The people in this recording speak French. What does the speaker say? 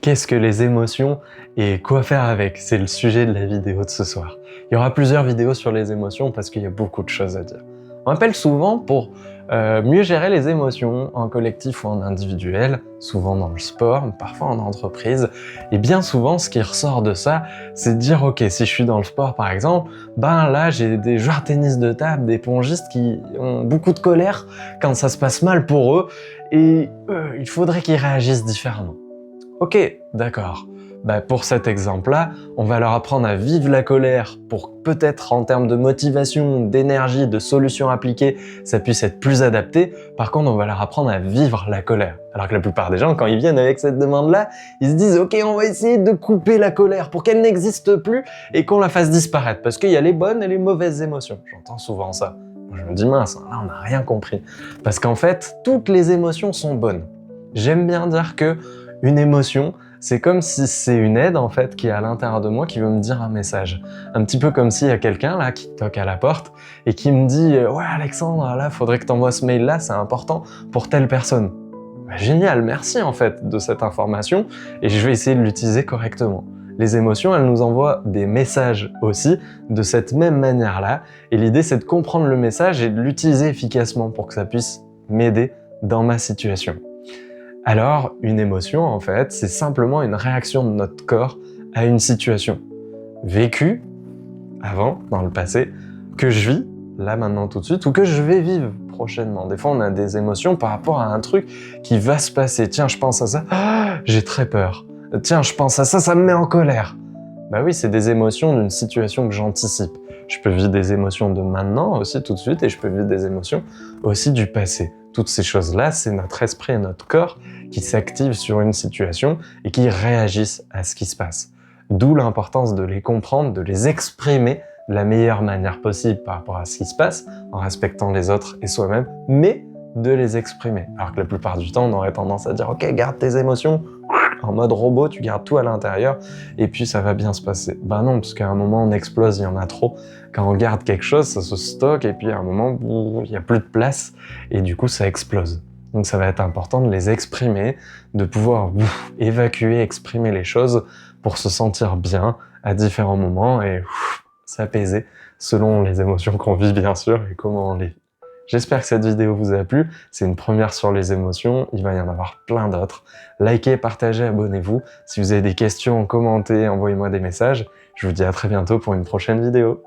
Qu'est-ce que les émotions et quoi faire avec? C'est le sujet de la vidéo de ce soir. Il y aura plusieurs vidéos sur les émotions parce qu'il y a beaucoup de choses à dire. On m'appelle souvent pour mieux gérer les émotions en collectif ou en individuel, souvent dans le sport, parfois en entreprise. Et bien souvent, ce qui ressort de ça, c'est de dire ok, si je suis dans le sport par exemple, ben là j'ai des joueurs de tennis de table, des pongistes qui ont beaucoup de colère quand ça se passe mal pour eux et il faudrait qu'ils réagissent différemment. Ok, d'accord. Pour cet exemple-là, on va leur apprendre à vivre la colère pour que peut-être en termes de motivation, d'énergie, de solutions appliquées, ça puisse être plus adapté. Par contre, on va leur apprendre à vivre la colère. Alors que la plupart des gens, quand ils viennent avec cette demande-là, ils se disent « Ok, on va essayer de couper la colère pour qu'elle n'existe plus et qu'on la fasse disparaître. » Parce qu'il y a les bonnes et les mauvaises émotions. J'entends souvent ça. Moi, je me dis « Mince, là, on n'a rien compris. » Parce qu'en fait, toutes les émotions sont bonnes. J'aime bien dire que une émotion, c'est comme si c'est une aide en fait qui est à l'intérieur de moi qui veut me dire un message. Un petit peu comme s'il y a quelqu'un là qui toque à la porte et qui me dit « Ouais Alexandre, là faudrait que t'envoies ce mail là, c'est important pour telle personne. » Génial, merci en fait de cette information et je vais essayer de l'utiliser correctement. Les émotions, elles nous envoient des messages aussi de cette même manière-là et l'idée c'est de comprendre le message et de l'utiliser efficacement pour que ça puisse m'aider dans ma situation. Alors, une émotion, en fait, c'est simplement une réaction de notre corps à une situation vécue avant, dans le passé, que je vis, là, maintenant, tout de suite, ou que je vais vivre prochainement. Des fois, on a des émotions par rapport à un truc qui va se passer. Tiens, je pense à ça, j'ai très peur. Tiens, je pense à ça, ça me met en colère. Bah oui, c'est des émotions d'une situation que j'anticipe. Je peux vivre des émotions de maintenant aussi tout de suite et je peux vivre des émotions aussi du passé. Toutes ces choses-là, c'est notre esprit et notre corps qui s'activent sur une situation et qui réagissent à ce qui se passe. D'où l'importance de les comprendre, de les exprimer de la meilleure manière possible par rapport à ce qui se passe, en respectant les autres et soi-même, mais de les exprimer. Alors que la plupart du temps, on aurait tendance à dire « Ok, garde tes émotions », en mode robot, tu gardes tout à l'intérieur et puis ça va bien se passer. Ben non, parce qu'à un moment on explose, il y en a trop. Quand on garde quelque chose, ça se stocke et puis à un moment, il n'y a plus de place et du coup ça explose. Donc ça va être important de les exprimer, de pouvoir évacuer, exprimer les choses pour se sentir bien à différents moments et s'apaiser selon les émotions qu'on vit bien sûr et comment on les vit. J'espère que cette vidéo vous a plu, c'est une première sur les émotions, il va y en avoir plein d'autres. Likez, partagez, abonnez-vous. Si vous avez des questions, commentez, envoyez-moi des messages. Je vous dis à très bientôt pour une prochaine vidéo.